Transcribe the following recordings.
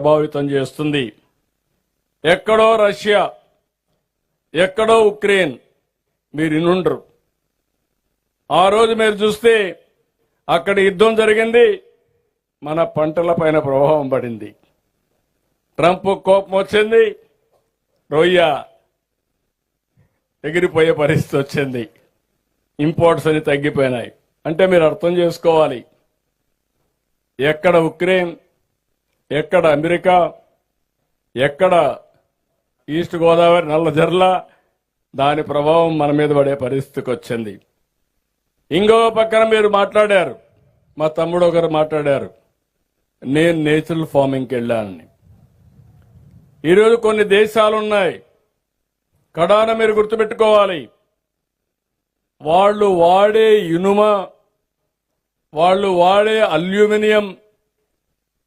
ప్రభావితం చేస్తుంది. ఎక్కడో రష్యా, ఎక్కడో ఉక్రెయిన్ మీరు ఇనుండరు. ఆ రోజు మీరు చూస్తే అక్కడ యుద్ధం జరిగింది, మన పంటల పైన ప్రభావం పడింది. ట్రంప్ కోపం వచ్చింది, రొయ్య ఎగిరిపోయే పరిస్థితి వచ్చింది. ఇంపోర్ట్స్ అని తగ్గిపోయినాయి. అంటే మీరు అర్థం చేసుకోవాలి, ఎక్కడ ఉక్రెయిన్, ఎక్కడ అమెరికా, ఎక్కడ ఈస్ట్ గోదావరి నల్లజర్ల, దాని ప్రభావం మన మీద పడే పరిస్థితికి వచ్చింది. ఇంకో పక్కన మీరు మాట్లాడారు, మా తమ్ముడు ఒకరు మాట్లాడారు, నేను నేచురల్ ఫార్మింగ్కి వెళ్ళానని. ఈరోజు కొన్ని దేశాలున్నాయి, కడాన మీరు గుర్తుపెట్టుకోవాలి, వాళ్ళు వాడే ఇనుమ, వాళ్ళు వాడే అల్యూమినియం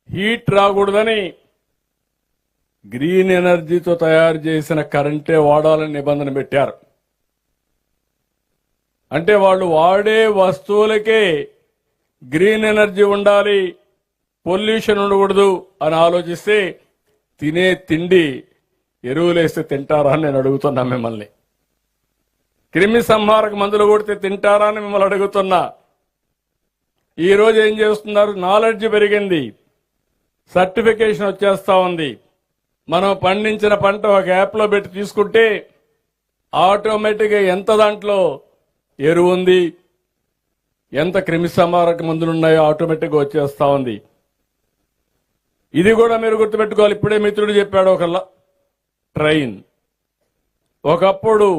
హీట్ రాకూడదని గ్రీన్ ఎనర్జీతో తయారు చేసిన కరెంటే వాడాలని నిబంధన పెట్టారు. అంటే వాళ్ళు వాడే వస్తువులకే గ్రీన్ ఎనర్జీ ఉండాలి, పొల్యూషన్ ఉండకూడదు అని ఆలోచిస్తే తినే తిండి ఎరువులేస్తే తింటారా అని నేను అడుగుతున్నా మిమ్మల్ని. క్రిమి సంహారక మందులు కొడితే తింటారా అని మిమ్మల్ని అడుగుతున్నా. ఈ రోజు ఏం చేస్తున్నారు, నాలెడ్జ్ పెరిగింది, సర్టిఫికేషన్ వచ్చేస్తా ఉంది. మనం పండించిన పంట ఒక యాప్లో పెట్టి తీసుకుంటే ఆటోమేటిక్గా ఎంత దాంట్లో ఎరువు ఉంది, ఎంత క్రిమి సంహారక మందులున్నాయో ఆటోమేటిక్గా వచ్చేస్తా ఉంది. ఇది కూడా మీరు గుర్తుపెట్టుకోవాలి. ఇప్పుడే మిత్రుడు చెప్పాడు ఒక ట్రైన్. ఒకప్పుడు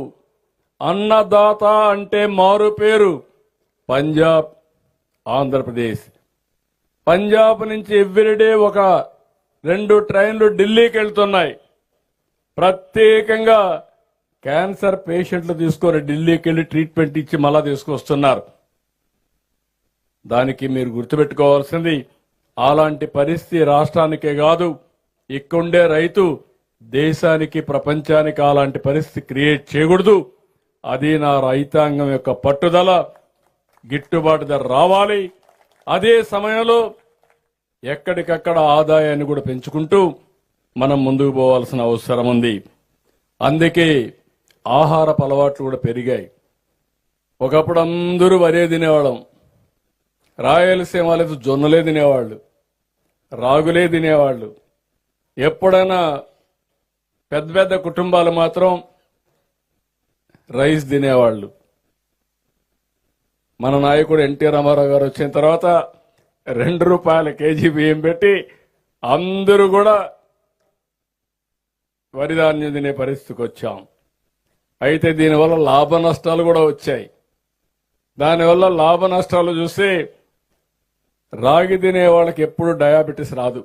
అన్నదాత అంటే మారు పేరు పంజాబ్, ఆంధ్రప్రదేశ్. పంజాబ్ నుంచి ఎవ్రీడే ఒక 2 ట్రైన్లు ఢిల్లీకి వెళ్తున్నాయి. ప్రత్యేకంగా క్యాన్సర్ పేషెంట్లు తీసుకొని ఢిల్లీకి వెళ్లి ట్రీట్మెంట్ ఇచ్చి మళ్ళా తీసుకొస్తున్నారు. దానికి మీరు గుర్తుపెట్టుకోవాల్సింది, అలాంటి పరిస్థితి రాష్ట్రానికే కాదు, ఇక్కడుండే రైతు దేశానికి, ప్రపంచానికి అలాంటి పరిస్థితి క్రియేట్ చేయకూడదు. అది నా రైతాంగం యొక్క పట్టుదల. గిట్టుబాటు ధర రావాలి. అదే సమయంలో ఎక్కడికక్కడ ఆదాయాన్ని కూడా పెంచుకుంటూ మనం ముందుకు పోవాల్సిన అవసరం ఉంది. అందుకే ఆహారపు అలవాట్లు కూడా పెరిగాయి. ఒకప్పుడు అందరూ వరే తినేవాళ్ళం, రాయలసీమ లేదు జొన్నలే తినేవాళ్ళు, రాగులే తినేవాళ్ళు. ఎప్పుడైనా పెద్ద పెద్ద కుటుంబాలు మాత్రం రైస్ తినేవాళ్ళు. మన నాయకుడు ఎన్టీ రామారావు గారు వచ్చిన తర్వాత ₹2 కేజీ బియ్యం పెట్టి అందరూ కూడా వరి ధాన్యం తినే పరిస్థితికి వచ్చాం. అయితే దీనివల్ల లాభ నష్టాలు కూడా వచ్చాయి. దానివల్ల లాభ నష్టాలు చూస్తే రాగి తినే వాళ్ళకి ఎప్పుడు డయాబెటీస్ రాదు,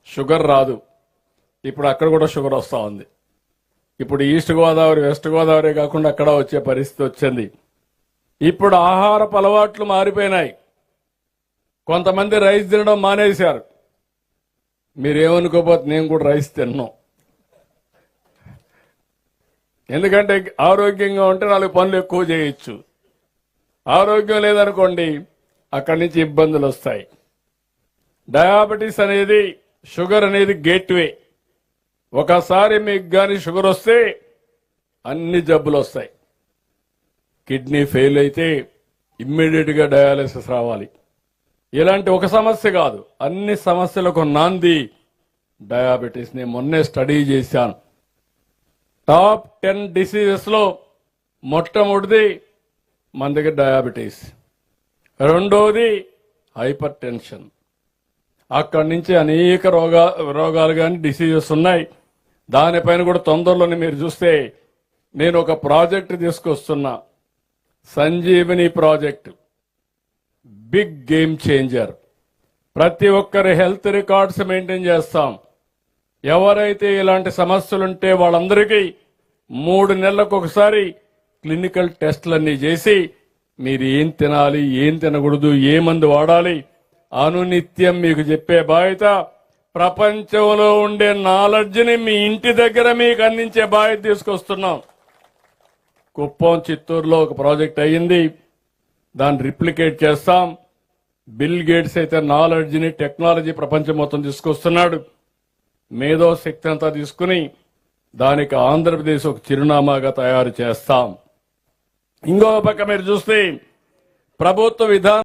షుగర్ రాదు. ఇప్పుడు అక్కడ కూడా షుగర్ వస్తూ ఉంది. ఇప్పుడు ఈస్ట్ గోదావరి, వెస్ట్ గోదావరి కాకుండా అక్కడ వచ్చే పరిస్థితి వచ్చింది. ఇప్పుడు ఆహారపు అలవాట్లు మారిపోయినాయి. కొంతమంది రైస్ తినడం మానేశారు. మీరేమనుకోపోతే నేను కూడా రైస్ తిన్నాను. ఎందుకంటే ఆరోగ్యంగా ఉంటే 4 పనులు ఎక్కువ చేయొచ్చు. ఆరోగ్యం లేదనుకోండి, అక్కడి నుంచి ఇబ్బందులు వస్తాయి. డయాబెటీస్ అనేది, షుగర్ అనేది గేట్వే. ఒకసారి మీకు గాని షుగర్ వస్తే అన్ని జబ్బులు వస్తాయి. కిడ్నీ ఫెయిల్ అయితే ఇమ్మీడియట్ గా డయాలసిస్ రావాలి. ఇలాంటి ఒక సమస్య కాదు, అన్ని సమస్యలకు నాంది డయాబెటీస్. నేను మొన్నే స్టడీ చేశాను. టాప్ 10 డిసీజెస్ లో మొట్టమొదటిది మన దగ్గర డయాబెటీస్, రెండోది హైపర్ టెన్షన్. అక్కడి నుంచి అనేక రోగాలు కానీ డిసీజెస్ ఉన్నాయి. దానిపైన కూడా తొందరలోనే మీరు చూస్తే నేను ఒక ప్రాజెక్ట్ తీసుకొస్తున్నా, Sanjeevani project. Big game changer. ప్రతి ఒక్కరి హెల్త్ రికార్డ్స్ మెయింటైన్ చేస్తాం. ఎవరైతే ఇలాంటి సమస్యలుంటే వాళ్ళందరికీ 3 నెలలకు ఒకసారి క్లినికల్ టెస్టులన్నీ చేసి మీరు ఏం తినాలి, ఏం తినకూడదు, ఏ మందు వాడాలి అనునిత్యం మీకు చెప్పే బాధ్యత, ప్రపంచంలో ఉండే నాలెడ్జ్ని మీ ఇంటి దగ్గర మీకు అందించే బాధ్యత తీసుకొస్తున్నాం. కుప్పం, చిత్తూరులో ఒక ప్రాజెక్ట్ అయ్యింది, దాన్ని రిప్లికేట్ చేస్తాం. బిల్ గేట్స్ అయితే నాలెడ్జిని టెక్నాలజీ ప్రపంచం మొత్తం తీసుకొస్తున్నాడు. మేధో శక్తి అంతా తీసుకుని దానికి ఆంధ్రప్రదేశ్ ఒక చిరునామాగా తయారు చేస్తాం. ఇంకో పక్క మీరు చూస్తే ప్రభుత్వ విధానం